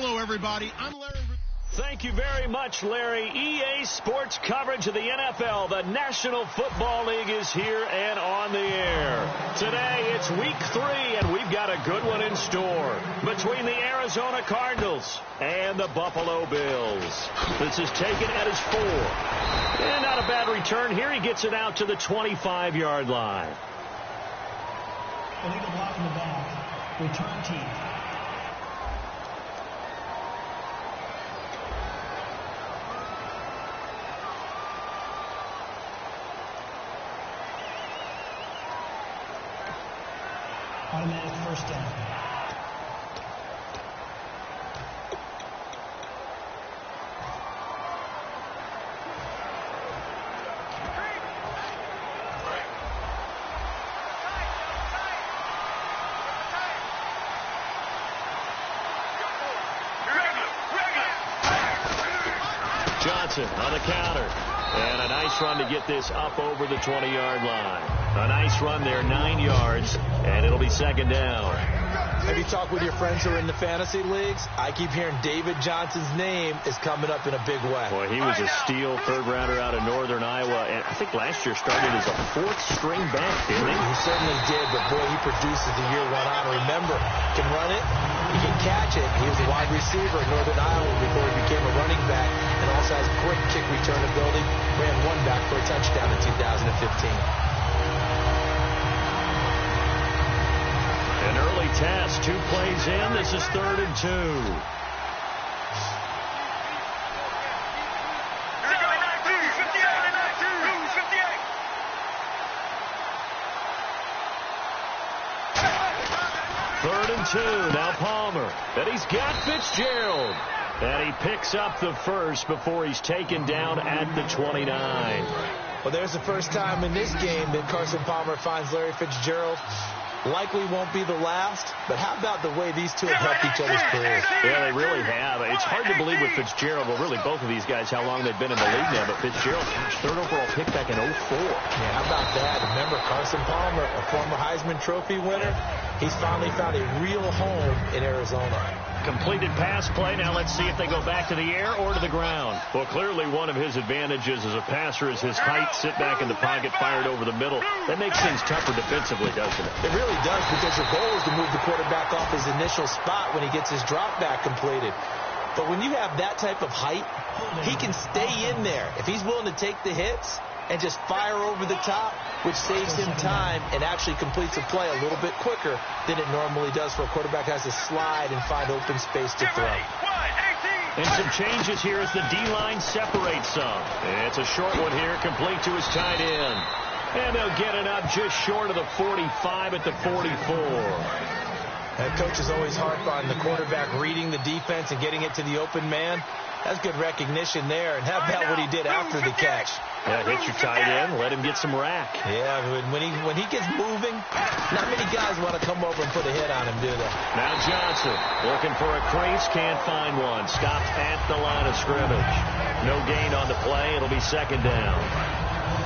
Hello, everybody. I'm Larry. Thank you very much, Larry. EA Sports coverage of the NFL. The National Football League is here and on the air. Today, it's week 3, and we've got a good one in store between the Arizona Cardinals and the Buffalo Bills. This is taken at his 4. And not a bad return here. He gets it out to the 25-yard line. Illegal block in the back. Return team. Automatic first down. Johnson on the counter. And a nice run to get this up over the 20-yard line. A nice run there, 9 yards, and it'll be second down. Have you talked with your friends who are in the fantasy leagues? I keep hearing David Johnson's name is coming up in a big way. Boy, he was a steal third-rounder out of Northern Iowa, and I think last year started as a fourth-string back, didn't he? He certainly did, but boy, he produces the year one on. Remember, he can run it, he can catch it. He was a wide receiver in Northern Iowa before he became a running back, and also has great kick return ability. Ran one back for a touchdown in 2015. An early test, 2 plays in. This is 3rd and 2. Third and 2. Now Palmer. And he's got Fitzgerald. And he picks up the first before he's taken down at the 29. Well, there's the first time in this game that Carson Palmer finds Larry Fitzgerald. Likely won't be the last, but how about the way these two have helped each other's careers? Yeah, they really have. It's hard to believe with Fitzgerald, well, really both of these guys, how long they've been in the league now, but Fitzgerald, gosh, 3rd overall pick back in 04. Yeah, how about that? Remember, Carson Palmer, a former Heisman Trophy winner, he's finally found a real home in Arizona. Completed pass play. Now let's see if they go back to the air or to the ground. Well, clearly one of his advantages as a passer is his height. Sit back in the pocket, fired over the middle. That makes things tougher defensively, doesn't it? It really does, because your goal is to move the quarterback off his initial spot when he gets his drop back completed. But when you have that type of height, he can stay in there. If he's willing to take the hits and just fire over the top, which saves him time and actually completes a play a little bit quicker than it normally does for a quarterback who has to slide and find open space to throw. And some changes here as the D-line separates some. It's a short one here, complete to his tight end. And they'll get it up just short of the 45 at the 44. That coach is always harp on the quarterback reading the defense and getting it to the open man. That's good recognition there. And how about what he did after the catch? Yeah, hit your tight end, let him get some rack. Yeah, when he gets moving, not many guys want to come over and put a hit on him, do they? Now Johnson looking for a crease, can't find one. Stopped at the line of scrimmage. No gain on the play. It'll be second down.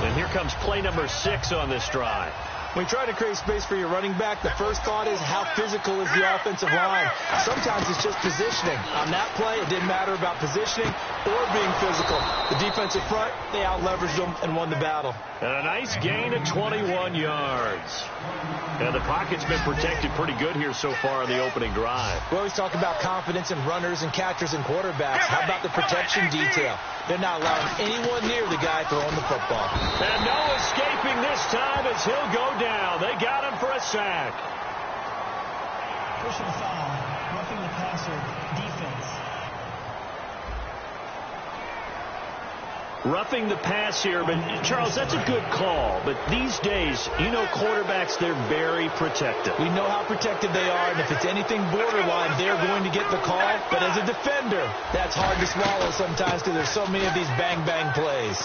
And here comes play number 6 on this drive. When you try to create space for your running back, the first thought is how physical is the offensive line. Sometimes it's just positioning. On that play, it didn't matter about positioning or being physical. The defensive front, they out-leveraged them and won the battle. And a nice gain of 21 yards. And the pocket's been protected pretty good here so far in the opening drive. We always talk about confidence in runners and catchers and quarterbacks. How about the protection detail? They're not allowing anyone near the guy throwing the football. And no escaping this time as he'll go down. They got him for a sack. Personal foul, roughing the passer, defense. Roughing the pass here, but Charles, that's a good call. But these days, you know, quarterbacks, they're very protective. We know how protective they are, and if it's anything borderline, they're going to get the call. But as a defender, that's hard to swallow sometimes because there's so many of these bang-bang plays.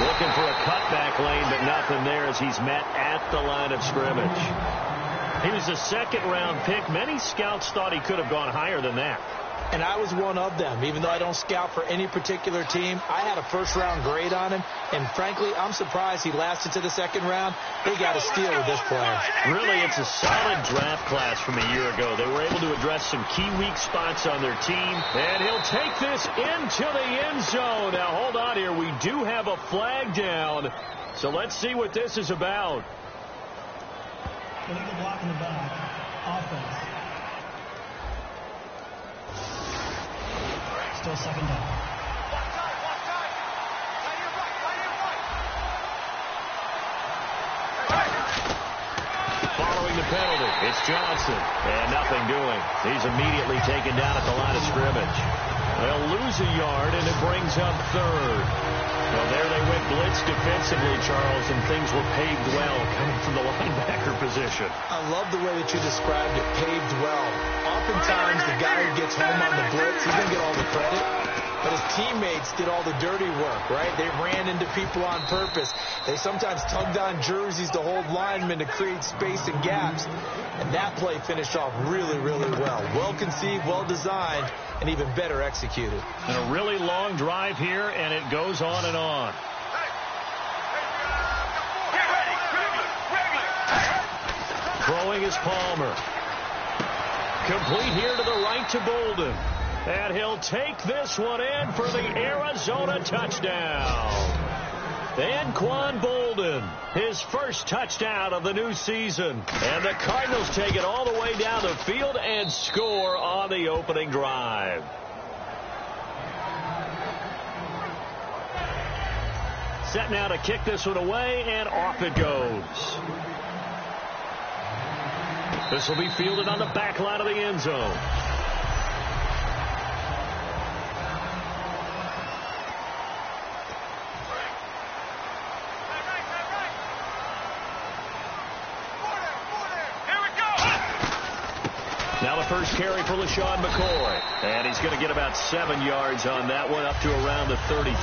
Looking for a cutback lane, but nothing there as he's met at the line of scrimmage. He was a second-round pick. Many scouts thought he could have gone higher than that. And I was one of them. Even though I don't scout for any particular team, I had a first-round grade on him. And frankly, I'm surprised he lasted to the second round. They got a steal with this player. Really, it's a solid draft class from a year ago. They were able to address some key weak spots on their team. And he'll take this into the end zone. Now, hold on here. We do have a flag down. So let's see what this is about. Illegal block in the back. Offense. Still second down. Following the penalty, it's Johnson. And nothing doing. He's immediately taken down at the line of scrimmage. They'll lose a yard, and it brings up third. Well, there they went blitz defensively, Charles, and things were paved well coming from the linebacker position. I love the way that you described it, paved well. Oftentimes, the guy who gets home on the blitz, he's going to get all the credit. But his teammates did all the dirty work, right? They ran into people on purpose. They sometimes tugged on jerseys to hold linemen to create space and gaps. And that play finished off really, really well. Well conceived, well designed, and even better executed. And a really long drive here, and it goes on and on. Throwing is Palmer. Complete here to the right to Bolden. And he'll take this one in for the Arizona touchdown. Anquan Bolden, his first touchdown of the new season. And the Cardinals take it all the way down the field and score on the opening drive. Set now to kick this one away, and off it goes. This will be fielded on the back line of the end zone. Now the first carry for LaShawn McCoy. And he's going to get about 7 yards on that one, up to around the 33.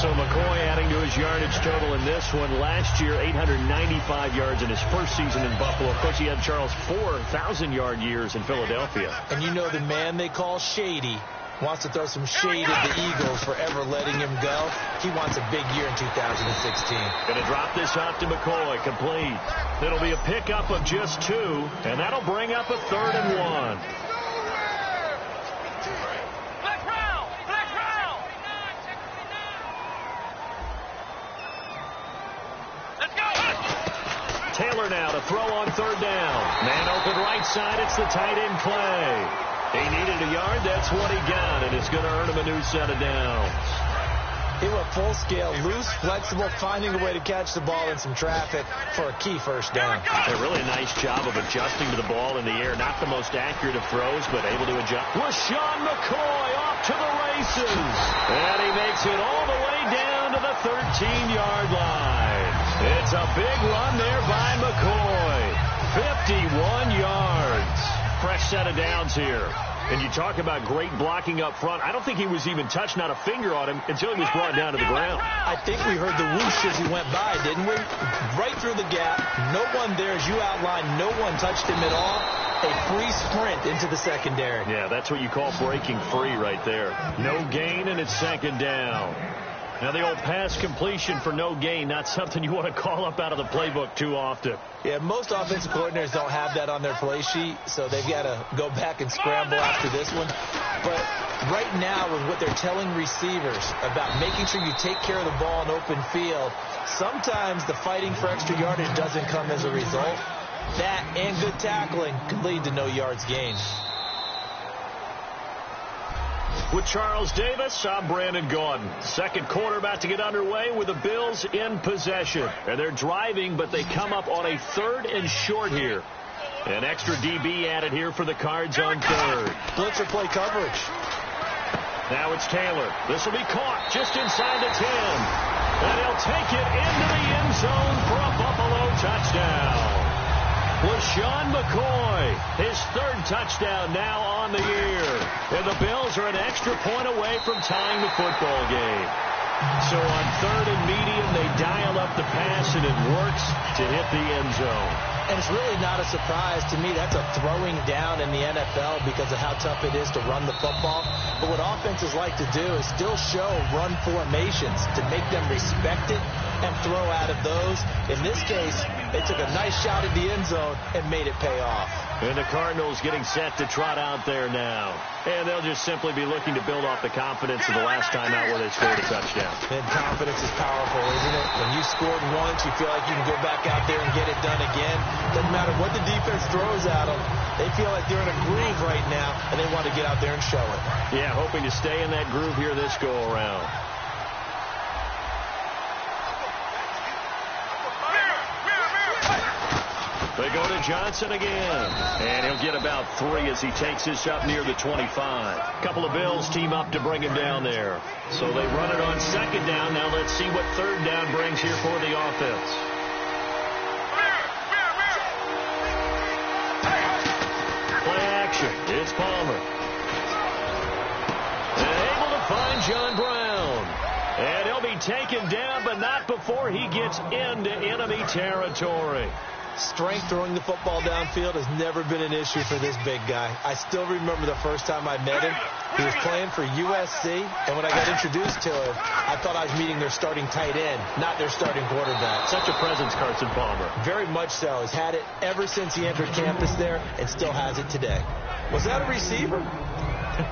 So McCoy adding to his yardage total in this one. Last year, 895 yards in his first season in Buffalo. Of course, he had, Charles, 4,000-yard years in Philadelphia. And you know the man they call Shady wants to throw some shade at the Eagles for ever letting him go. He wants a big year in 2016. Going to drop this off to McCoy. Complete. It'll be a pickup of just 2, and that'll bring up a 3rd and 1. Taylor now to throw on 3rd down. Man open right side. It's the tight end play. He needed a yard. That's what he got, and it's going to earn him a new set of downs. He went full scale, loose, flexible, finding a way to catch the ball in some traffic for a key first down. A really nice job of adjusting to the ball in the air. Not the most accurate of throws, but able to adjust. LaShawn McCoy off to the races. And he makes it all the way down to the 13-yard line. It's a big run there by McCoy. 51 yards. Fresh set of downs here. And you talk about great blocking up front. I don't think he was even touched, not a finger on him, until he was brought down to the ground. I think we heard the whoosh as he went by, didn't we? Right through the gap. No one there, as you outlined. No one touched him at all. A free sprint into the secondary. Yeah, that's what you call breaking free right there. No gain, and it's 2nd down. Now, the old pass completion for no gain, not something you want to call up out of the playbook too often. Yeah, most offensive coordinators don't have that on their play sheet, so they've got to go back and scramble after this one. But right now, with what they're telling receivers about making sure you take care of the ball in open field, sometimes the fighting for extra yardage doesn't come as a result. That and good tackling could lead to no yards gained. With Charles Davis, I'm Brandon Gaudin. Second quarter about to get underway with the Bills in possession. And they're driving, but they come up on a 3rd and short here. An extra DB added here for the Cards on 3rd. Blitzer play coverage. Now it's Taylor. This will be caught just inside the 10. And he'll take it into the end zone for a Buffalo touchdown. LaShawn McCoy, his 3rd touchdown now on the year. And the Bills are an extra point away from tying the football game. So on 3rd and medium, they dial up the pass, and it works to hit the end zone. And it's really not a surprise to me. That's a throwing down in the NFL because of how tough it is to run the football. But what offenses like to do is still show run formations to make them respect it and throw out of those. In this case, they took a nice shot at the end zone and made it pay off. And the Cardinals getting set to trot out there now. And they'll just simply be looking to build off the confidence of the last time out where they scored a touchdown. And confidence is powerful, isn't it? When you scored once, you feel like you can go back out there and get it done again. Doesn't matter what the defense throws at them. They feel like they're in a groove right now, and they want to get out there and show it. Yeah, hoping to stay in that groove here this go-around. They go to Johnson again, and he'll get about 3 as he takes this up near the 25. A couple of Bills team up to bring him down there. So they run it on second down. Now let's see what third down brings here for the offense. Play action. It's Palmer. And able to find John Brown. And he'll be taken down, but not before he gets into enemy territory. Strength throwing the football downfield has never been an issue for this big guy. I still remember the first time I met him. He was playing for USC, and when I got introduced to him, I thought I was meeting their starting tight end, not their starting quarterback. Such a presence, Carson Palmer. Very much so. He's had it ever since he entered campus there and still has it today. Was that a receiver?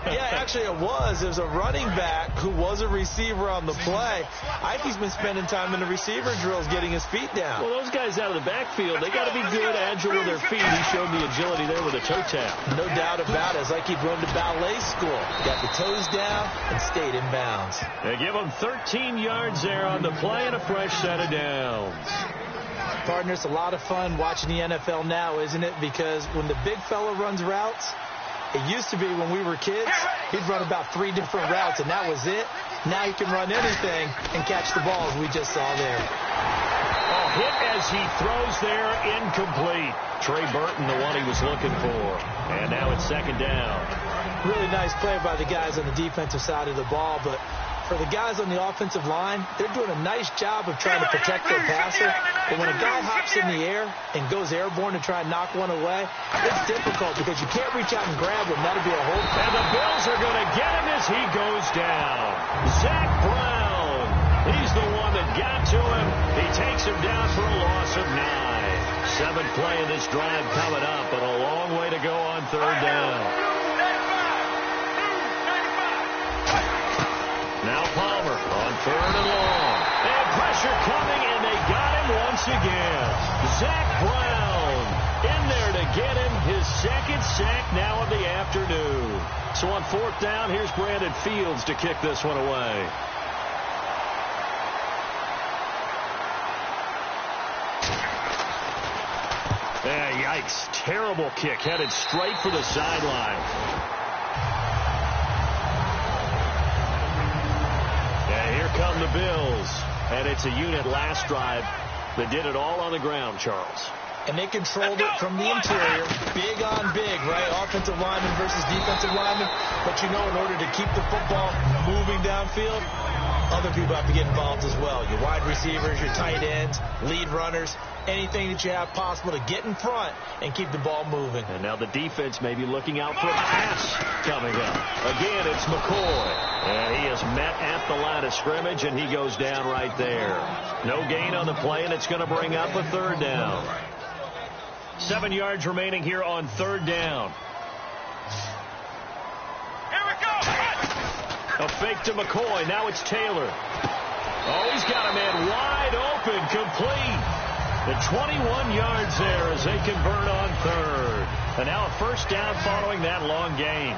Yeah, actually it was. It was a running back who was a receiver on the play. I think he's been spending time in the receiver drills getting his feet down. Well, those guys out of the backfield, they got to be good, agile with their feet. He showed the agility there with a toe tap. No doubt about it. It's like he'd run to ballet school. Got the toes down and stayed in bounds. They give him 13 yards there on the play and a fresh set of downs. Partner, it's a lot of fun watching the NFL now, isn't it? Because when the big fella runs routes, it used to be when we were kids, he'd run about 3 different routes, and that was it. Now he can run anything and catch the balls we just saw there. Oh, hit as he throws there, incomplete. Trey Burton, the one he was looking for. And now it's second down. Really nice play by the guys on the defensive side of the ball, but for the guys on the offensive line, they're doing a nice job of trying to protect their passer. But when a guy hops in the air and goes airborne to try and knock one away, it's difficult because you can't reach out and grab him. That'll be a hold. And the Bills are going to get him as he goes down. Zach Brown. He's the one that got to him. He takes him down for a loss of 9. 7th play of this drive coming up, but a long way to go on third down. Now Palmer on 3rd and long. And pressure coming, and they got him once again. Zach Brown in there to get him his 2nd sack now of the afternoon. So on 4th down, here's Brandon Fields to kick this one away. Yikes. Terrible kick headed straight for the sideline. Here come the Bills, and it's a unit last drive that did it all on the ground, Charles. And they controlled it from the interior, big on big, right? Offensive lineman versus defensive lineman. But you know, in order to keep the football moving downfield, other people have to get involved as well. Your wide receivers, your tight ends, lead runners, anything that you have possible to get in front and keep the ball moving. And now the defense may be looking out for a pass coming up. Again, it's McCoy. And he is met at the line of scrimmage, and he goes down right there. No gain on the play, and it's going to bring up a 3rd down. 7 yards remaining here on 3rd down. Here we go. A fake to McCoy. Now it's Taylor. Oh, he's got a man wide open, complete. The 21 yards there as they convert on 3rd. And now a 1st down following that long gain.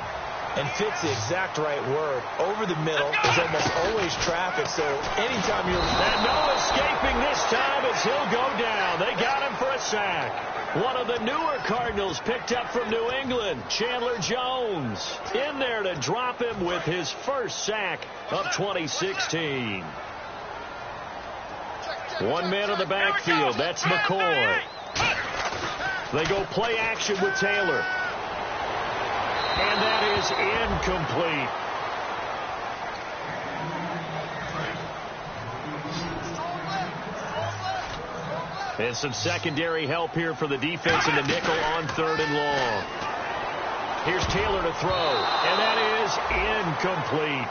And fits the exact right word. Over the middle, there's almost always traffic, so anytime you're... And no escaping this time as he'll go down. They got him for a sack. One of the newer Cardinals picked up from New England, Chandler Jones, in there to drop him with his 1st sack of 2016. One man in the backfield. That's McCoy. They go play action with Taylor. And that is incomplete. And some secondary help here for the defense in the nickel on 3rd and long. Here's Taylor to throw, and that is incomplete.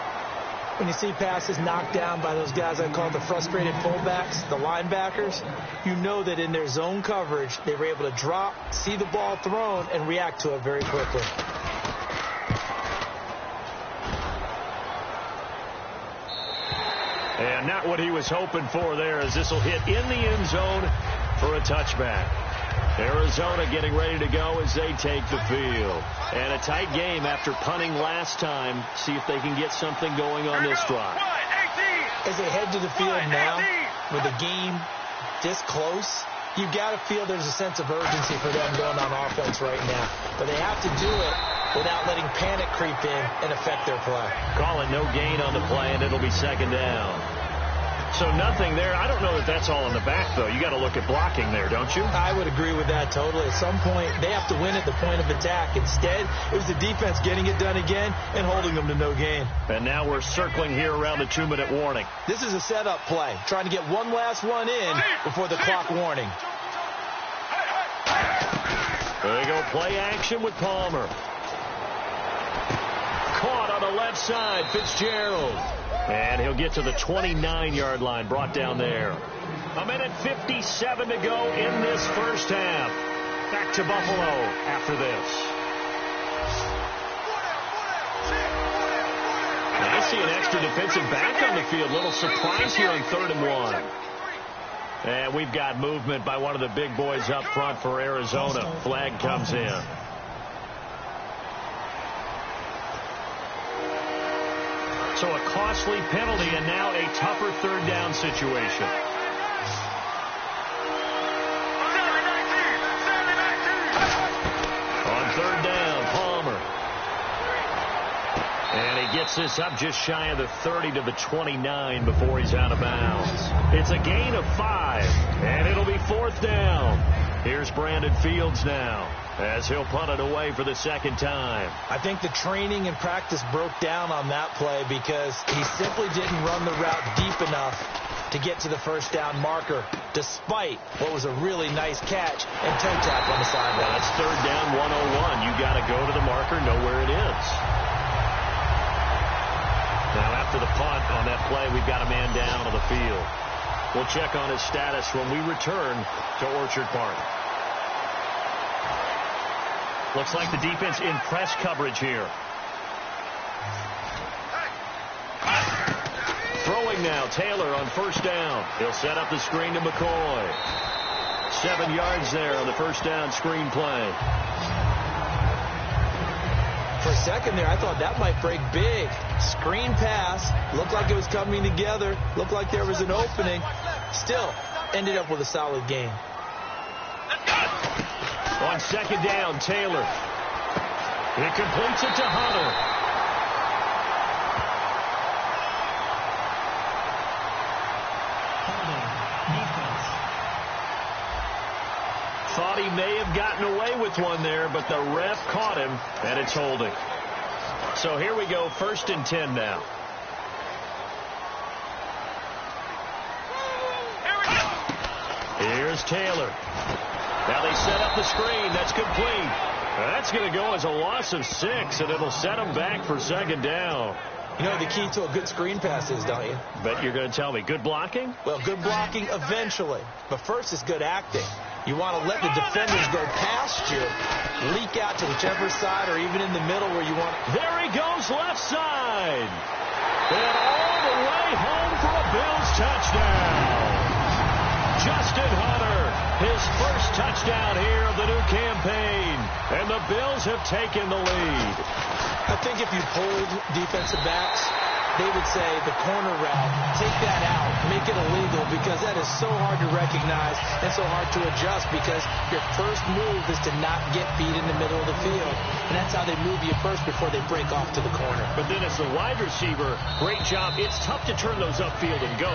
When you see passes knocked down by those guys I call the frustrated fullbacks, the linebackers, you know that in their zone coverage, they were able to drop, see the ball thrown, and react to it very quickly. And not what he was hoping for there, as this will hit in the end zone for a touchback. Arizona getting ready to go as they take the field. And a tight game after punting last time. See if they can get something going on this drive. As they head to the field now, with the game this close, you've got to feel there's a sense of urgency for them going on offense right now. But they have to do it without letting panic creep in and affect their play. Call it no gain on the play, and it'll be 2nd down. So nothing there. I don't know that that's all in the back, though. You got to look at blocking there, don't you? I would agree with that totally. At some point, they have to win at the point of attack. Instead, it was the defense getting it done again and holding them to no gain. And now we're circling here around the 2-minute warning. This is a setup play, trying to get one last one in before the clock warning. There you go, play action with Palmer. Caught on the left side, Fitzgerald. And he'll get to the 29-yard line, brought down there. 1:57 to go in this first half. Back to Buffalo after this. I see an extra defensive back on the field. Little surprise here on 3rd and 1. And we've got movement by one of the big boys up front for Arizona. Flag comes in. So a costly penalty and now a tougher 3rd down situation. On 3rd down, Palmer. And he gets this up just shy of the 30 to the 29 before he's out of bounds. It's a gain of 5, and it'll be 4th down. Here's Brandon Fields now, as he'll punt it away for the 2nd time. I think the training and practice broke down on that play because he simply didn't run the route deep enough to get to the 1st down marker, despite what was a really nice catch and toe tap on the sideline. That's 3rd down 101. You got to go to the marker, know where it is. Now after the punt on that play, we've got a man down on the field. We'll check on his status when we return to Orchard Park. Looks like the defense in press coverage here. Throwing now, Taylor on 1st down. He'll set up the screen to McCoy. 7 yards there on the 1st down screen play. For a second there, I thought that might break big. Screen pass. Looked like it was coming together. Looked like there was an opening. Still, ended up with a solid game. On 2nd down, Taylor. He completes it to Hunter. Thought he may have gotten away with one there, but the ref caught him, and it's holding. So here we go, 1st and 10 now. Here's Taylor. Now they set up the screen. That's complete. That's going to go as a loss of 6, and it'll set them back for 2nd down. You know the key to a good screen pass is, don't you? Bet you're going to tell me. Good blocking? Well, good blocking eventually. But first is good acting. You want to let the defenders go past you, leak out to whichever side or even in the middle where you want. There he goes, left side. And all the way home for a Bills touchdown. Justin Hunter, his first touchdown here of the new campaign. And the Bills have taken the lead. I think if you hold defensive backs, they would say the corner route, take that out, make it illegal, because that is so hard to recognize and so hard to adjust, because your first move is to not get beat in the middle of the field. And that's how they move you first before they break off to the corner. But then as the wide receiver, great job. It's tough to turn those upfield and go,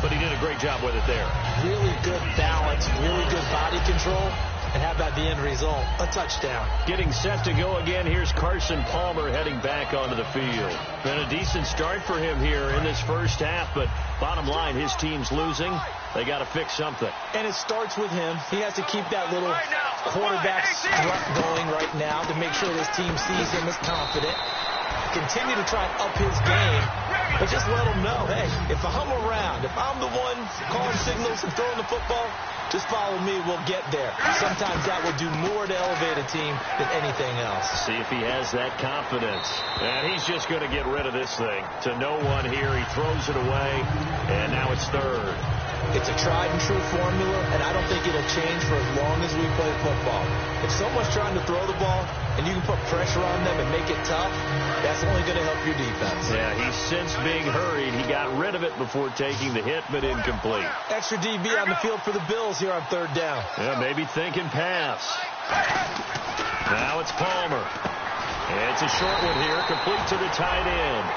but he did a great job with it there. Really good balance, really good body control. And how about the end result? A touchdown. Getting set to go again. Here's Carson Palmer heading back onto the field. Been a decent start for him here in this first half, but bottom line, his team's losing. They got to fix something. And it starts with him. He has to keep that little quarterback strut going right now to make sure this team sees him as confident. Continue to try and up his game, but just let him know, hey, if I'm around, if I'm the one calling signals and throwing the football, just follow me, we'll get there. Sometimes that will do more to elevate a team than anything else. See if he has that confidence. And he's just going to get rid of this thing. To no one here, he throws it away, and now it's third. It's a tried-and-true formula, and I don't think it'll change for as long as we play football. If someone's trying to throw the ball and you can put pressure on them and make it tough, that's only going to help your defense. Yeah, he's since being hurried. He got rid of it before taking the hit, but incomplete. Extra DB on the field for the Bills here on third down. Yeah, maybe thinking pass. Now it's Palmer. It's a short one here, complete to the tight end.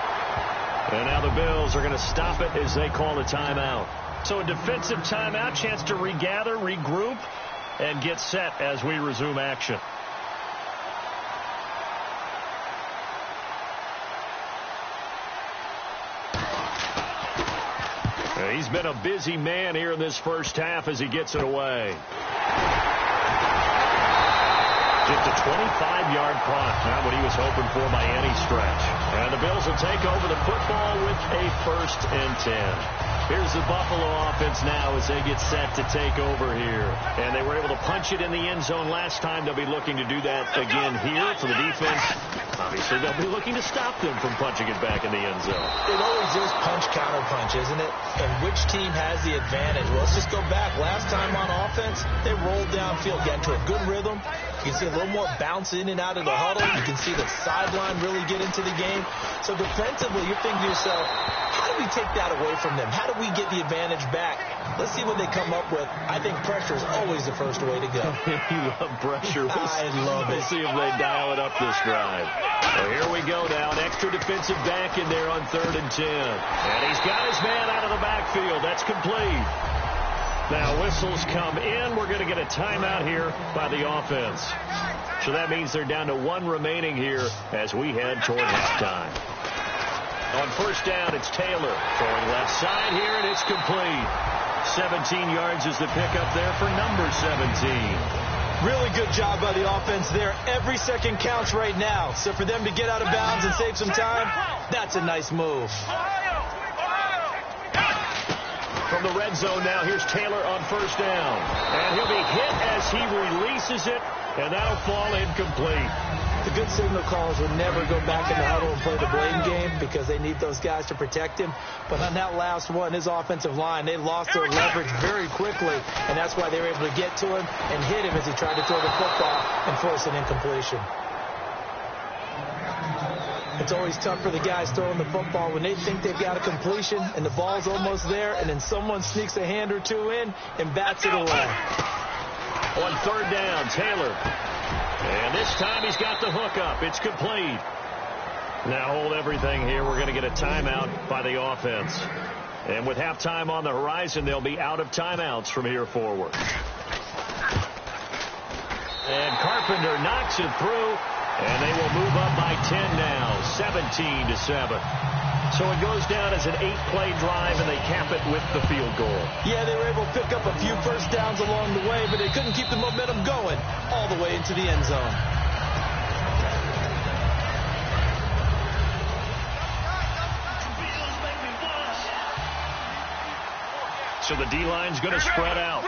And now the Bills are going to stop it as they call a timeout. So a defensive timeout, chance to regather, regroup, and get set as we resume action. He's been a busy man here in this first half as he gets it away. Just a 25-yard punt. Not what he was hoping for by any stretch. And the Bills will take over the football with a 1st and 10. Here's the Buffalo offense now as they get set to take over here. And they were able to punch it in the end zone last time. They'll be looking to do that again here for the defense. Obviously, they'll be looking to stop them from punching it back in the end zone. It always is punch-counter-punch, isn't it? And which team has the advantage? Well, let's just go back. Last time on offense, they rolled downfield, got into a good rhythm. You can see a little more bounce in and out of the huddle. You can see the sideline really get into the game. So defensively, you're thinking to yourself, how do we take that away from them? How do we get the advantage back? Let's see what they come up with. I think pressure is always the first way to go. You love pressure. I love it. We'll see if they dial it up this drive. Well, here we go now. An extra defensive back in there on 3rd and 10. And he's got his man out of the backfield. That's complete. Now whistles come in. We're going to get a timeout here by the offense. So that means they're down to 1 remaining here as we head toward halftime. On 1st down, it's Taylor throwing left side here, and it's complete. 17 yards is the pickup there for number 17. Really good job by the offense there. Every second counts right now. So for them to get out of bounds and save some time, that's a nice move. From the red zone now, here's Taylor on 1st down. And he'll be hit as he releases it, and that'll fall incomplete. The good signal callers will never go back in the huddle and play the blame game because they need those guys to protect him. But on that last one, his offensive line, they lost their leverage very quickly, and that's why they were able to get to him and hit him as he tried to throw the football and force an incompletion. It's always tough for the guys throwing the football when they think they've got a completion and the ball's almost there, and then someone sneaks a hand or two in and bats it away. On 3rd down, Taylor. And this time he's got the hook up. It's complete. Now hold everything here. We're going to get a timeout by the offense. And with halftime on the horizon, they'll be out of timeouts from here forward. And Carpenter knocks it through. And they will move up by 10 now, 17-7. So it goes down as an 8-play drive, and they cap it with the field goal. Yeah, they were able to pick up a few first downs along the way, but they couldn't keep the momentum going all the way into the end zone. So the D-line's going to spread out.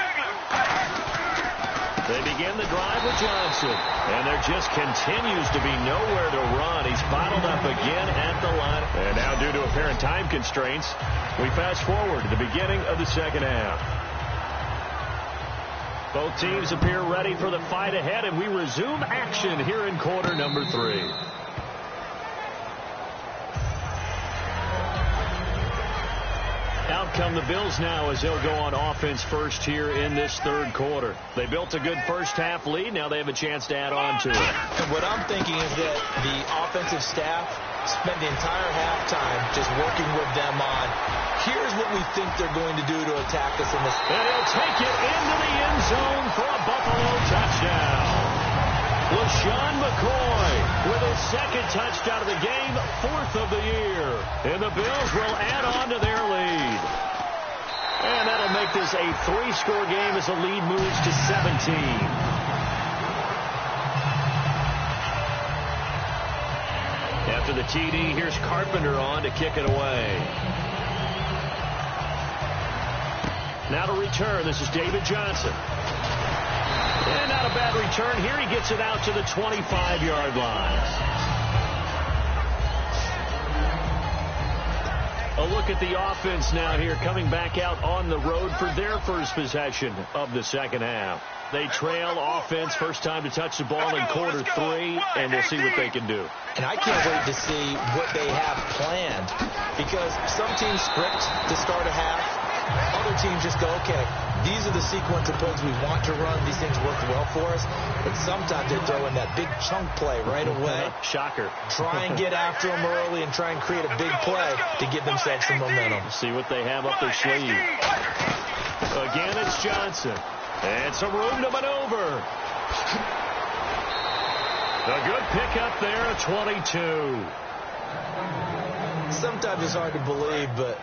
They begin the drive with Johnson, and there just continues to be nowhere to run. He's bottled up again at the line. And now, due to apparent time constraints, we fast forward to the beginning of the second half. Both teams appear ready for the fight ahead, and we resume action here in quarter number 3. Out come the Bills now as they'll go on offense first here in this third quarter. They built a good first-half lead. Now they have a chance to add on to it. And what I'm thinking is that the offensive staff spent the entire halftime just working with them on, here's what we think they're going to do to attack us in this. And he'll take it into the end zone for a Buffalo touchdown. LaShawn McCoy with his second touchdown of the game, fourth of the year. And the Bills will add on to their lead. And that'll make this a 3-score game as the lead moves to 17. After the TD, here's Carpenter on to kick it away. Now to return, this is David Johnson. And not a bad return here. He gets it out to the 25-yard line. A look at the offense now here, coming back out on the road for their first possession of the second half. They trail offense, first time to touch the ball in quarter 3, and we'll see what they can do. And I can't wait to see what they have planned, because some teams script to start a half. Other teams just go, okay, these are the sequence of plays we want to run. These things work well for us. But sometimes they throw in that big chunk play right away. Shocker. Try and get after them early and try and create a big play to give themselves some momentum. See what they have up their sleeve. Again, it's Johnson. And some room to maneuver. A good pickup there at 22. Sometimes it's hard to believe, but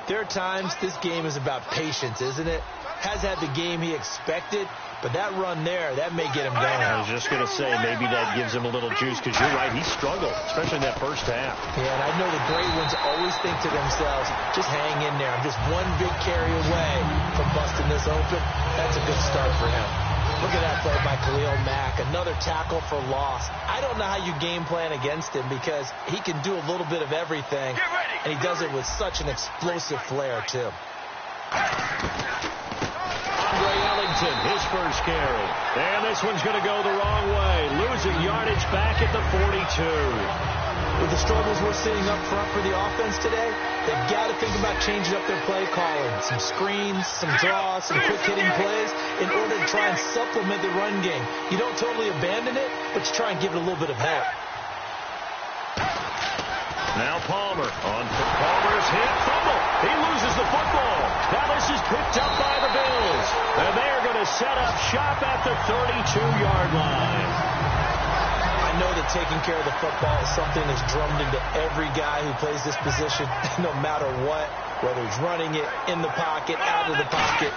there are times this game is about patience, isn't it? Has had the game he expected, but that run there, that may get him going. I was just going to say, maybe that gives him a little juice, because you're right, he struggled, especially in that first half. Yeah, and I know the great ones always think to themselves, just hang in there. I'm just one big carry away from busting this open. That's a good start for him. Look at that play by Khalil Mack. Another tackle for loss. I don't know how you game plan against him, because he can do a little bit of everything, and he does it with such an explosive flair, too. Andre Ellington, his first carry. And this one's going to go the wrong way. Losing yardage back at the 42. With the struggles we're seeing up front for the offense today, they've got to think about changing up their play calling. Some screens, some draws, some quick-hitting plays in order to try and supplement the run game. You don't totally abandon it, but you try and give it a little bit of help. Now Palmer on Palmer's hit, fumble. He loses the football. Now this is picked up by the Bills. And they're going to set up shop at the 32-yard line. I know that taking care of the football is something that's drummed into every guy who plays this position, no matter what, whether he's running it, in the pocket, out of the pocket.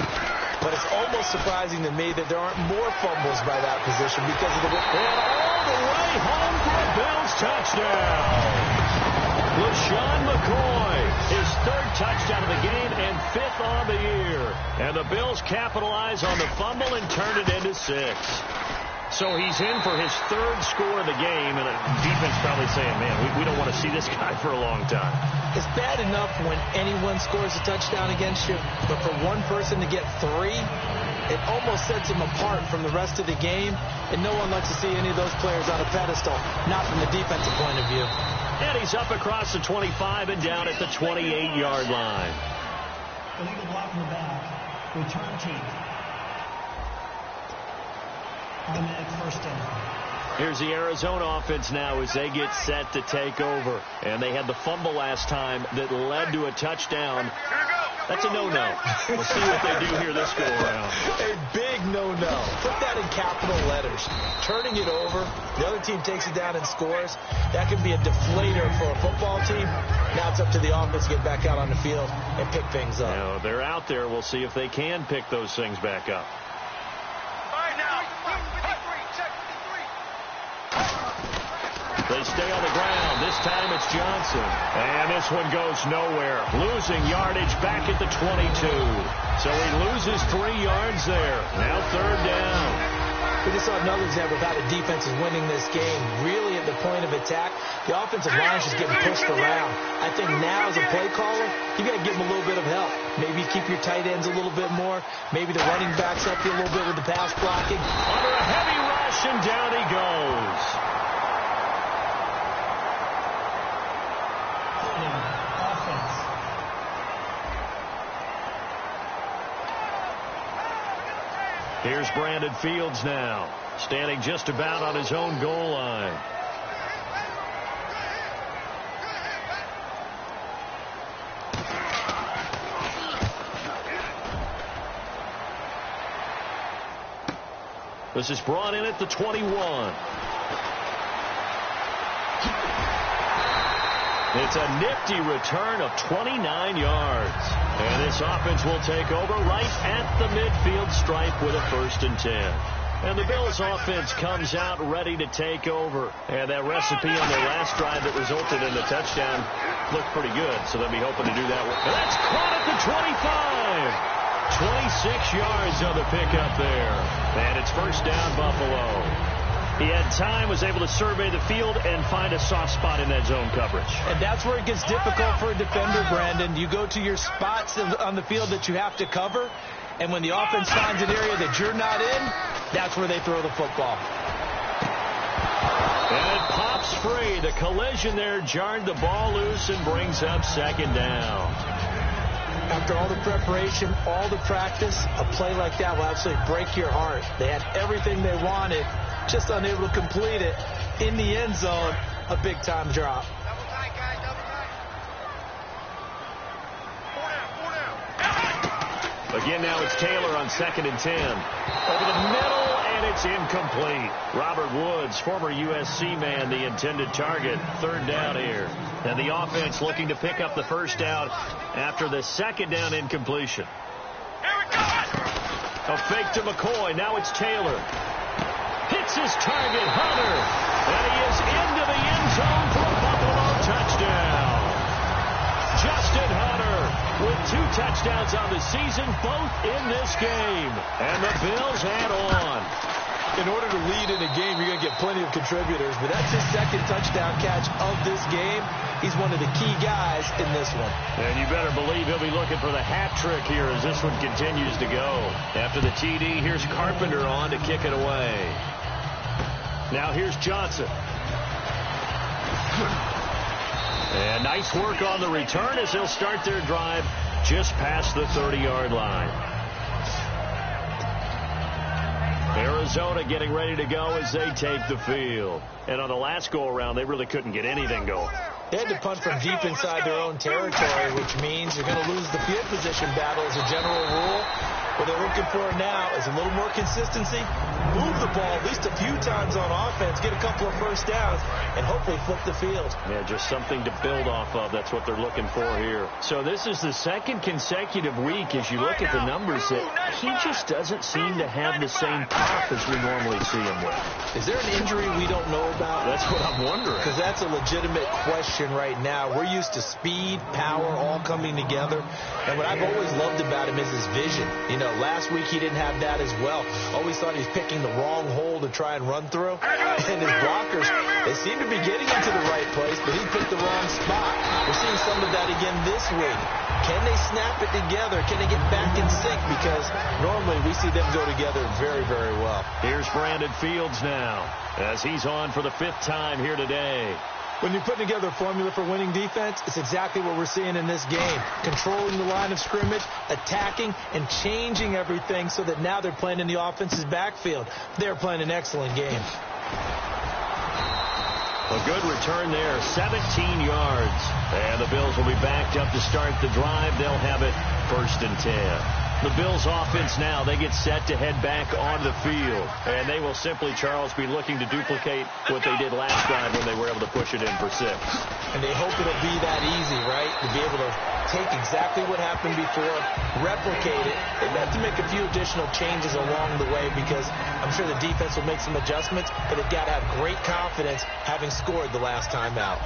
But it's almost surprising to me that there aren't more fumbles by that position because of the... And all the way home for a Bills touchdown. LaShawn McCoy, his third touchdown of the game and 5th on the year. And the Bills capitalize on the fumble and turn it into 6. So he's in for his 3rd score of the game, and the defense probably saying, man, we don't want to see this guy for a long time. It's bad enough when anyone scores a touchdown against you, but for one person to get 3, it almost sets him apart from the rest of the game, and no one likes to see any of those players on a pedestal, not from the defensive point of view. And he's up across the 25 and down at the 28-yard line. Illegal block in the back. Return team. Automatic first down. Here's the Arizona offense now as they get set to take over. And they had the fumble last time that led to a touchdown. That's a no-no. We'll see what they do here this go-around. A big no-no. Put that in capital letters. Turning it over, the other team takes it down and scores. That can be a deflator for a football team. Now it's up to the offense to get back out on the field and pick things up. You know, they're out there. We'll see if they can pick those things back up. They stay on the ground. This time it's Johnson. And this one goes nowhere. Losing yardage back at the 22. So he loses 3 yards there. Now 3rd down. We just saw another example of how the defense is winning this game. Really at the point of attack, the offensive line is just getting pushed around. I think now as a play caller, you got to give them a little bit of help. Maybe keep your tight ends a little bit more. Maybe the running backs help you a little bit with the pass blocking. Under a heavy rush, and down he goes. Here's Brandon Fields now, standing just about on his own goal line. This is brought in at the 21. It's a nifty return of 29 yards. And this offense will take over right at the midfield stripe with a 1st and 10. And the Bills offense comes out ready to take over. And that recipe on their last drive that resulted in the touchdown looked pretty good. So they'll be hoping to do that. And that's caught at the 25. 26 yards on the pickup there. And it's 1st down, Buffalo. He had time, was able to survey the field and find a soft spot in that zone coverage. And that's where it gets difficult for a defender, Brandon. You go to your spots on the field that you have to cover, and when the offense finds an area that you're not in, that's where they throw the football. And it pops free. The collision there jarred the ball loose and brings up 2nd down. After all the preparation, all the practice, a play like that will absolutely break your heart. They had everything they wanted, just unable to complete it. In the end zone, a big-time drop. Again, now it's Taylor on 2nd and 10. Over the middle, and it's incomplete. Robert Woods, former USC man, the intended target. 3rd down here. And the offense looking to pick up the 1st down after the 2nd down incompletion. A fake to McCoy. Now it's Taylor. Hits his target, Hunter. And he is into the end zone for a Buffalo touchdown. Justin Hunter with 2 touchdowns on the season, both in this game. And the Bills add on. In order to lead in a game, you're going to get plenty of contributors, but that's his 2nd touchdown catch of this game. He's one of the key guys in this one. And you better believe he'll be looking for the hat trick here as this one continues to go. After the TD, here's Carpenter on to kick it away. Now here's Johnson. And nice work on the return as they'll start their drive just past the 30-yard line. Arizona getting ready to go as they take the field. And on the last go-around, they really couldn't get anything going. They had to punt from deep inside their own territory, which means you're going to lose the field position battle as a general rule. What they're looking for now is a little more consistency, move the ball at least a few times on offense, get a couple of 1st downs, and hopefully flip the field. Yeah, just something to build off of. That's what they're looking for here. So this is the 2nd consecutive week, as you look at the numbers, that he just doesn't seem to have the same pop as we normally see him with. Is there an injury we don't know about? That's what I'm wondering. Because that's a legitimate question right now. We're used to speed, power, all coming together. And what I've always loved about him is his vision. You know, last week he didn't have that as well. Always thought he was picking the wrong hole to try and run through. And his blockers, they seem to be getting into the right place, but he picked the wrong spot. We're seeing some of that again this week. Can they snap it together? Can they get back in sync? Because normally we see them go together very, very well. Here's Brandon Fields now as he's on for the 5th time here today. When you're putting together a formula for winning defense, it's exactly what we're seeing in this game. Controlling the line of scrimmage, attacking, and changing everything so that now they're playing in the offense's backfield. They're playing an excellent game. A good return there, 17 yards. And the Bills will be backed up to start the drive. They'll have it 1st and 10. The Bills offense now, they get set to head back on the field. And they will simply, Charles, be looking to duplicate what they did last drive when they were able to push it in for 6. And they hope it'll be that easy, right? To be able to take exactly what happened before, replicate it. They've got to make a few additional changes along the way because I'm sure the defense will make some adjustments, but they've got to have great confidence having scored the last time out.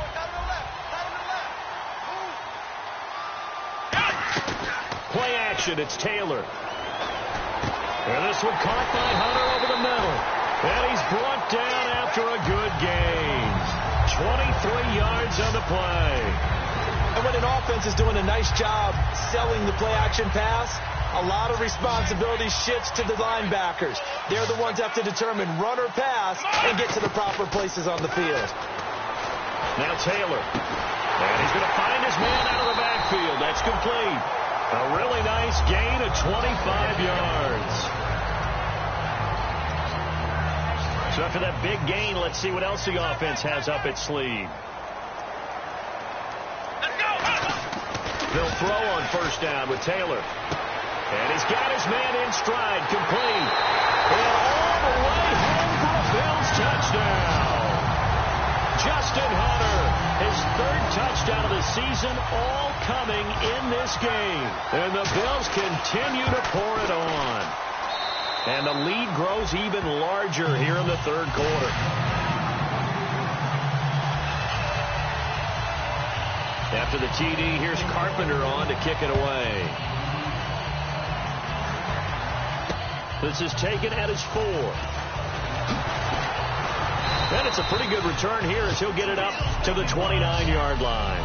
Play action, it's Taylor. And this one caught by Hunter over the middle. And he's brought down after a good gain. 23 yards on the play. And when an offense is doing a nice job selling the play-action pass, a lot of responsibility shifts to the linebackers. They're the ones that have to determine run or pass and get to the proper places on the field. Now Taylor. And he's going to find his man out of the backfield. That's complete. A really nice gain of 25 yards. So after that big gain, let's see what else the offense has up its sleeve. They'll throw on first down with Taylor. And he's got his man in stride, complete. And all the way home for a Bills touchdown. Justin Hunter, his third touchdown of the season, all coming in this game. And the Bills continue to pour it on. And the lead grows even larger here in the third quarter. After the TD, here's Carpenter on to kick it away. This is taken at his 4. And it's a pretty good return here as he'll get it up to the 29-yard line.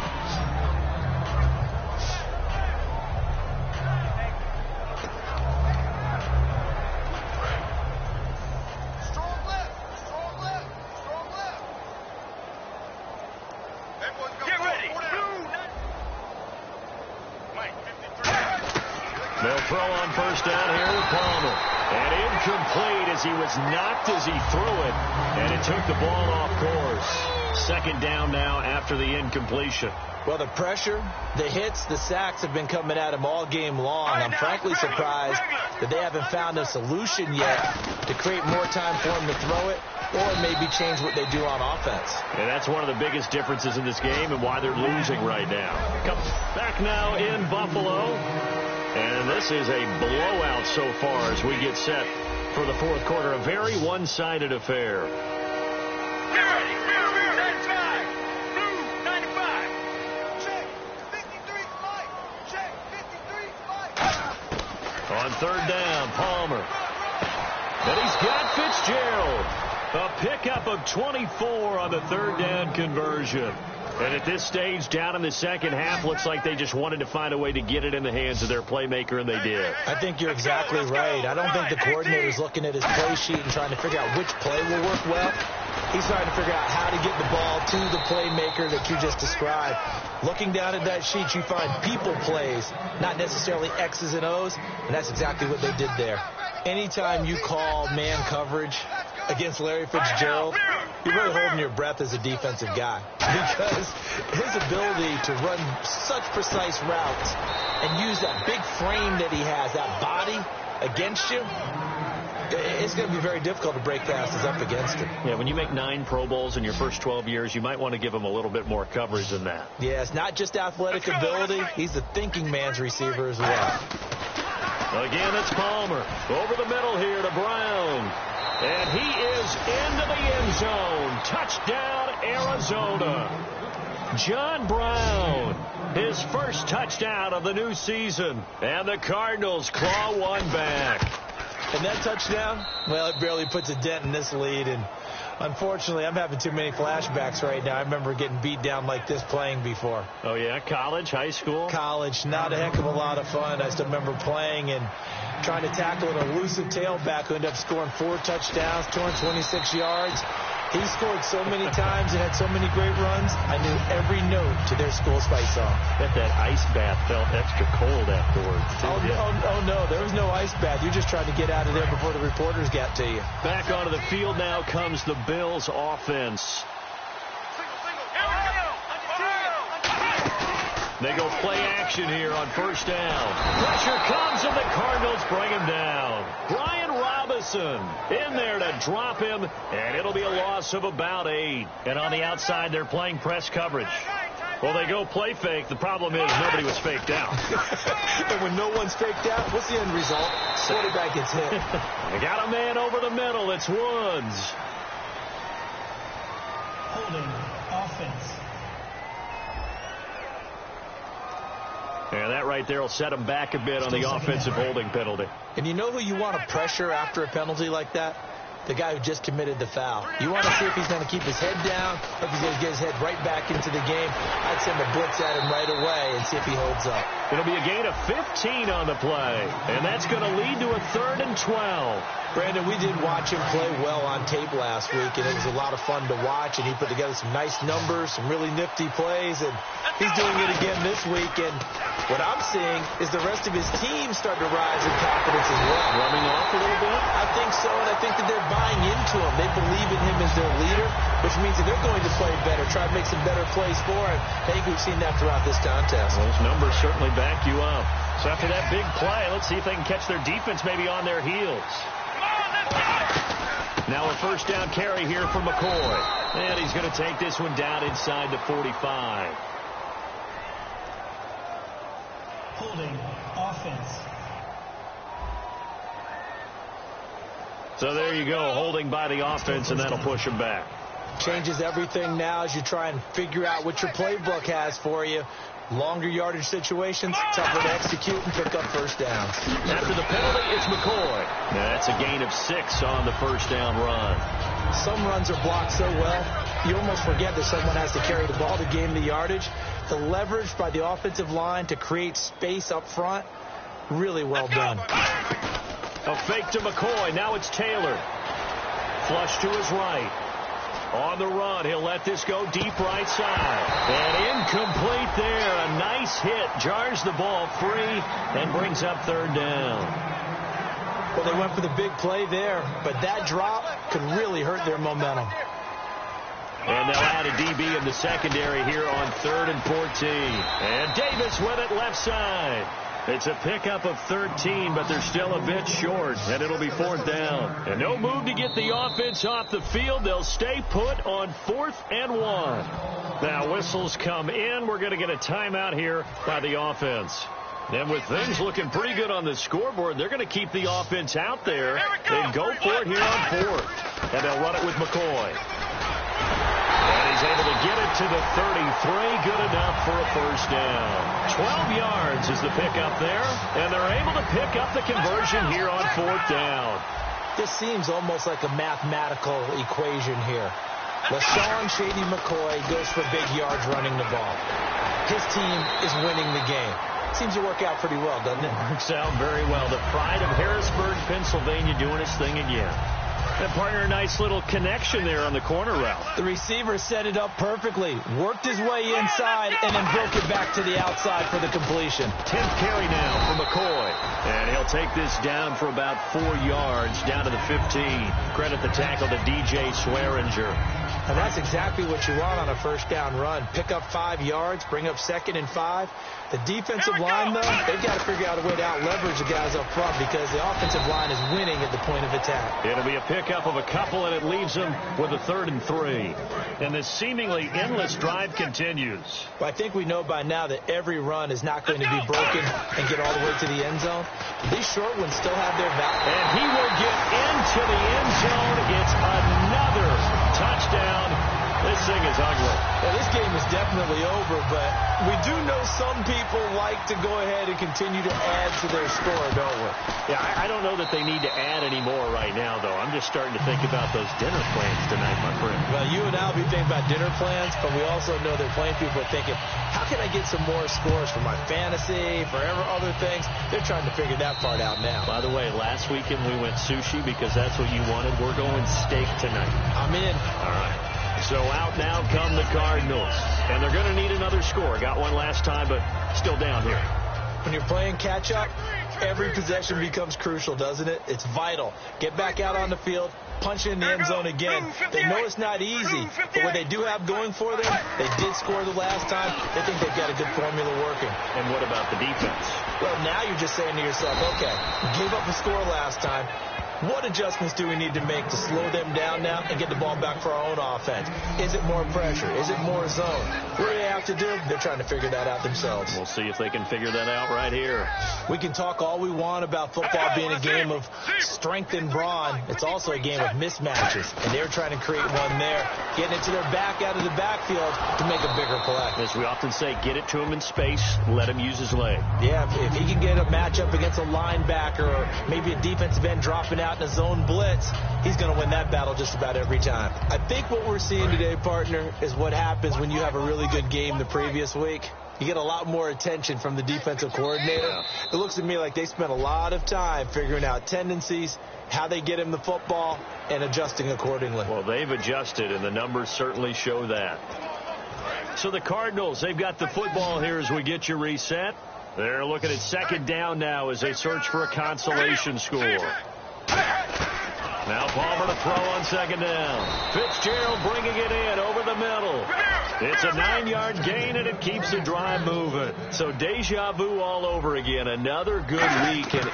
They'll throw on first down here with Palmer. And incomplete as he was knocked as he threw it. And it took the ball off course. Second down now after the incompletion. Well, the pressure, the hits, the sacks have been coming at him all game long. I'm frankly surprised that they haven't found a solution yet to create more time for him to throw it or maybe change what they do on offense. And that's one of the biggest differences in this game and why they're losing right now. Come back now in Buffalo. And this is a blowout so far as we get set for the fourth quarter. A very one-sided affair. Get ready. Stand by. Blue 95. Check. 53 flight. Check. 53 flight. On third down, Palmer. And he's got Fitzgerald. A pickup of 24 on the third down conversion. And at this stage, down in the second half, looks like they just wanted to find a way to get it in the hands of their playmaker, and they did. I think you're exactly right. I don't think the coordinator's looking at his play sheet and trying to figure out which play will work well. He's trying to figure out how to get the ball to the playmaker that you just described. Looking down at that sheet, you find people plays, not necessarily X's and O's, and that's exactly what they did there. Anytime you call man coverage against Larry Fitzgerald, you're really holding your breath as a defensive guy because his ability to run such precise routes and use that big frame that he has, that body against you, it's going to be very difficult to break passes up against him. Yeah, when you make 9 Pro Bowls in your first 12 years, you might want to give him a little bit more coverage than that. Yeah, it's not just athletic ability. He's the thinking man's receiver as well. Again, it's Palmer. Over the middle here to Brown. And he is into the end zone. Touchdown, Arizona. John Brown, his first touchdown of the new season. And the Cardinals claw one back. And that touchdown, well, it barely puts a dent in this lead. And unfortunately, I'm having too many flashbacks right now. I remember getting beat down like this playing before. Oh, yeah? College, high school? College, not a heck of a lot of fun. I still remember playing and trying to tackle an elusive tailback who ended up scoring 4 touchdowns, 226 yards. He scored so many times and had so many great runs, I knew every note to their school's fight song. Bet that ice bath felt extra cold afterwards. Oh, no, there was no ice bath. You just tried to get out of there before the reporters got to you. Back onto the field now comes the Bills offense. They go play action here on first down. Pressure comes and the Cardinals bring him down. Brian Robinson in there to drop him, and it'll be a loss of about 8. And on the outside, they're playing press coverage. Well, they go play fake. The problem is nobody was faked out. And when no one's faked out, what's the end result? Quarterback gets hit. They got a man over the middle. It's Woods. Holding offense. And that right there will set him back a bit on the offensive holding penalty. And you know who you want to pressure after a penalty like that? The guy who just committed the foul. You want to see if he's going to keep his head down, or if he's going to get his head right back into the game. I'd send a blitz at him right away and see if he holds up. It'll be a gain of 15 on the play, and that's going to lead to a 3rd and 12. Brandon, we did watch him play well on tape last week, and it was a lot of fun to watch, and he put together some nice numbers, some really nifty plays, and he's doing it again this week. And what I'm seeing is the rest of his team start to rise in confidence as well. Rubbing off a little bit? I think so, and I think that they're buying into him. They believe in him as their leader, which means that they're going to play better, try to make some better plays for him. I think we've seen that throughout this contest. Those numbers certainly back you up. So after that big play, let's see if they can catch their defense maybe on their heels. Now a first down carry here for McCoy. And he's going to take this one down inside the 45. Holding offense. So there you go, holding by the offense, and that'll push him back. Changes everything now as you try and figure out what your playbook has for you. Longer yardage situations, tougher to execute and pick up first downs. After the penalty, it's McCoy. That's a gain of 6 on the first down run. Some runs are blocked so well, you almost forget that someone has to carry the ball to gain the yardage. The leverage by the offensive line to create space up front, really well done. A fake to McCoy. Now it's Taylor. Flush to his right. On the run, he'll let this go deep right side. And incomplete there. A nice hit. Jars the ball free and brings up third down. Well, they went for the big play there, but that drop could really hurt their momentum. And they'll add a DB in the secondary here on 3rd and 14. And Davis with it left side. It's a pickup of 13, but they're still a bit short, and it'll be 4th down. And no move to get the offense off the field. They'll stay put on 4th and 1. Now whistles come in. We're going to get a timeout here by the offense. And with things looking pretty good on the scoreboard, they're going to keep the offense out there and go for it here on 4th. And they'll run it with McCoy. And he's able to get it to the 33. Good enough for a first down. 12 yards is the pickup there. And they're able to pick up the conversion here on 4th down. This seems almost like a mathematical equation here. LaShawn Shady McCoy goes for big yards running the ball. His team is winning the game. Seems to work out pretty well, doesn't it? Works out very well. The pride of Harrisburg, Pennsylvania, doing his thing again. And partner, a nice little connection there on the corner route. The receiver set it up perfectly, worked his way inside, and then broke it back to the outside for the completion. 10th carry now for McCoy. And he'll take this down for about 4 yards, down to the 15. Credit the tackle to DJ Swearinger. And that's exactly what you want on a first down run. Pick up 5 yards, bring up 2nd and 5. The defensive line, though, they've got to figure out a way to out-leverage the guys up front because the offensive line is winning at the point of attack. It'll be a pickup of a couple, and it leaves them with a 3rd and 3. And this seemingly endless drive continues. Well, I think we know by now that every run is not going to be broken and get all the way to the end zone. These short ones still have their value. And he will get into the end zone. It's another touchdown. This thing is ugly. Well, this game is definitely over, but we do know some people like to go ahead and continue to add to their score, don't we? Yeah, I don't know that they need to add any more right now, though. I'm just starting to think about those dinner plans tonight, my friend. Well, you and I will be thinking about dinner plans, but we also know that plenty of people are thinking, how can I get some more scores for my fantasy, for other things? They're trying to figure that part out now. By the way, last weekend we went sushi because that's what you wanted. We're going steak tonight. I'm in. All right. So out now come the Cardinals. And they're going to need another score. Got one last time, but still down here. When you're playing catch-up, every possession becomes crucial, doesn't it? It's vital. Get back out on the field, punch in the end zone again. They know it's not easy, but what they do have going for them, they did score the last time. They think they've got a good formula working. And what about the defense? Well, now you're just saying to yourself, okay, we gave up a score last time. What adjustments do we need to make to slow them down now and get the ball back for our own offense? Is it more pressure? Is it more zone? What do they have to do? They're trying to figure that out themselves. We'll see if they can figure that out right here. We can talk all we want about football being a game of strength and brawn. It's also a game of mismatches, and they're trying to create one there, getting it to their back out of the backfield to make a bigger play. As we often say, get it to him in space, let him use his leg. Yeah, if he can get a matchup against a linebacker or maybe a defensive end dropping out in a zone blitz, he's going to win that battle just about every time. I think what we're seeing today, partner, is what happens when you have a really good game the previous week. You get a lot more attention from the defensive coordinator. It looks to me like they spent a lot of time figuring out tendencies, how they get him the football, and adjusting accordingly. Well, they've adjusted, and the numbers certainly show that. So the Cardinals, they've got the football here as we get you reset. They're looking at 2nd down now as they search for a consolation score. Now Palmer to throw on second down. Fitzgerald bringing it in over the middle. It's a 9-yard gain, and it keeps the drive moving. So deja vu all over again. Another good week. And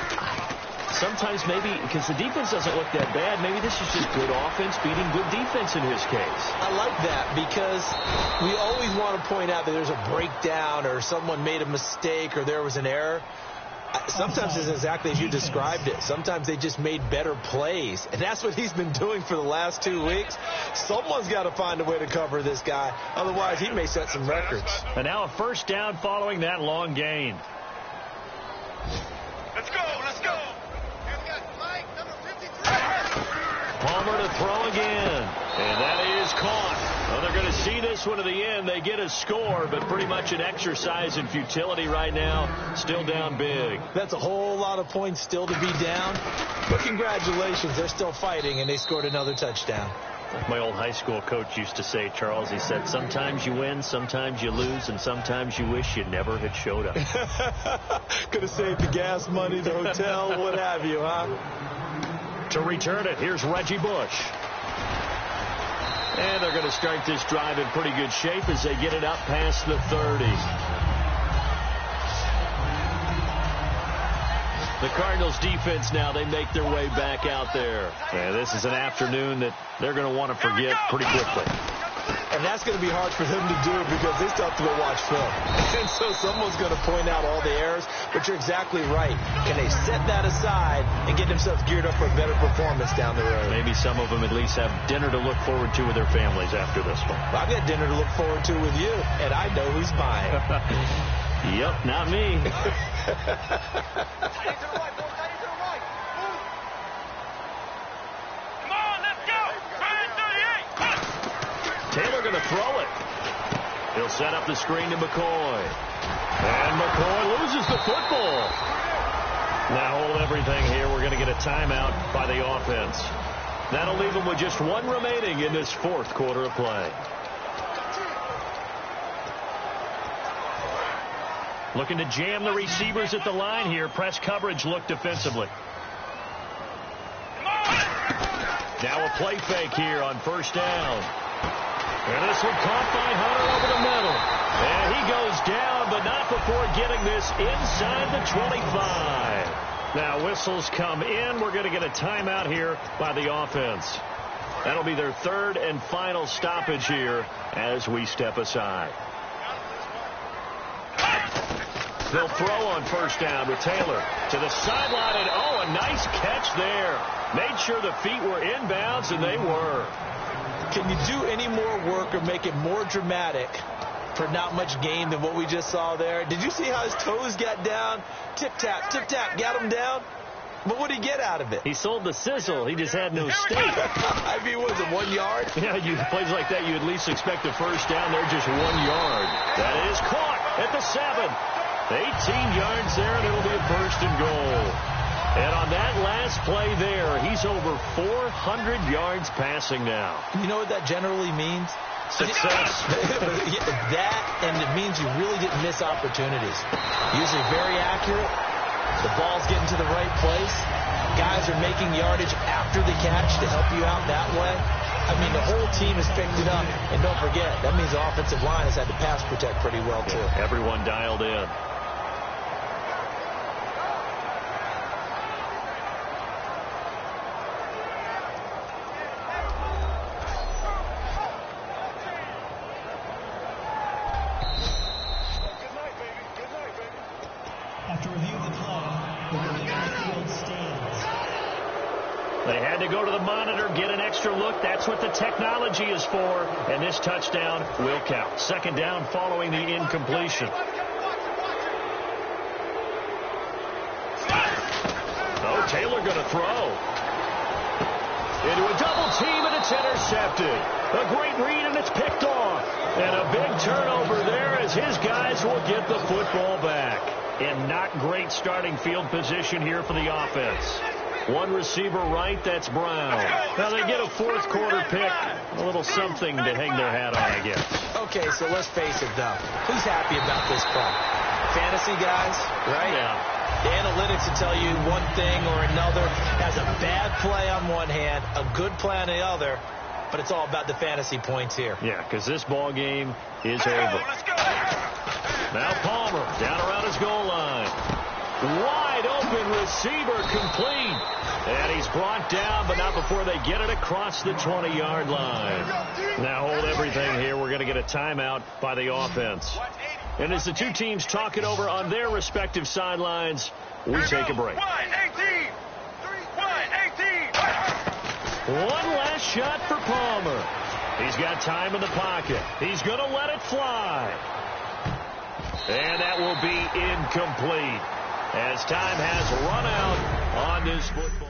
sometimes maybe, because the defense doesn't look that bad, maybe this is just good offense beating good defense in his case. I like that because we always want to point out that there's a breakdown or someone made a mistake or there was an error. Sometimes it's exactly as you described it. Sometimes they just made better plays. And that's what he's been doing for the last 2 weeks. Someone's got to find a way to cover this guy. Otherwise, he may set some records. And now a first down following that long gain. Let's go, let's go. Here's got flag number 53. Palmer to throw again. And that is caught. Well, they're going to see this one to the end. They get a score, but pretty much an exercise in futility right now. Still down big. That's a whole lot of points still to be down. But congratulations, they're still fighting, and they scored another touchdown. Like my old high school coach used to say, Charles, he said, sometimes you win, sometimes you lose, and sometimes you wish you never had showed up. Could have saved the gas money, the hotel, what have you, huh? To return it, here's Reggie Bush. And they're going to start this drive in pretty good shape as they get it up past the 30. The Cardinals defense now, they make their way back out there. Yeah, this is an afternoon that they're going to want to forget pretty quickly. And that's going to be hard for them to do because it's tough to go watch film. And so someone's going to point out all the errors, but you're exactly right. Can they set that aside and get themselves geared up for a better performance down the road? Maybe some of them at least have dinner to look forward to with their families after this one. Well, I've got dinner to look forward to with you, and I know who's buying. Yep, not me. Taylor going to throw it. He'll set up the screen to McCoy. And McCoy loses the football. Now hold everything here. We're going to get a timeout by the offense. That'll leave them with just one remaining in this fourth quarter of play. Looking to jam the receivers at the line here. Press coverage look defensively. Now a play fake here on first down. And this one caught by Hunter over the middle. And he goes down, but not before getting this inside the 25. Now whistles come in. We're going to get a timeout here by the offense. That'll be their third and final stoppage here as we step aside. They'll throw on first down with Taylor to the sideline. And, oh, a nice catch there. Made sure the feet were inbounds, and they were. Can you do any more work or make it more dramatic for not much gain than what we just saw there? Did you see how his toes got down? Tip-tap, got him down. But what did he get out of it? He sold the sizzle. He just had no steak. I mean, was it 1 yard? Yeah, plays like that, you at least expect a first down. They're just 1 yard. That is caught at the 7. 18 yards there, and it'll be a first and goal. And on that last play there, he's over 400 yards passing now. You know what that generally means? Success. That, and it means you really didn't miss opportunities. Usually very accurate. The ball's getting to the right place. Guys are making yardage after the catch to help you out that way. I mean, the whole team has picked it up. And don't forget, that means the offensive line has had to pass protect pretty well, too. Everyone dialed in. After review of the play, the moving on the field stands. They had to go to the monitor, get an extra look. That's what the technology is for. And this touchdown will count. Second down following the incompletion. Oh, Taylor going to throw. Into a double team, and it's intercepted. A great read, and it's picked off. And a big turnover there as his guys will get the football back. And not great starting field position here for the offense. One receiver right, that's Brown. Now they get a fourth quarter pick. A little something to hang their hat on, I guess. Okay, so let's face it, though. Who's happy about this play? Fantasy guys, right? Yeah. The analytics will tell you one thing or another. Has a bad play on one hand, a good play on the other, but it's all about the fantasy points here. Yeah, because this ball game is over. Now Palmer down around his goal line. Wide open receiver complete. And he's brought down, but not before they get it across the 20-yard line. Now hold everything here. We're going to get a timeout by the offense. And as the two teams talk it over on their respective sidelines, we take a break. 1-18. One last shot for Palmer. He's got time in the pocket. He's going to let it fly. And that will be incomplete as time has run out on this football.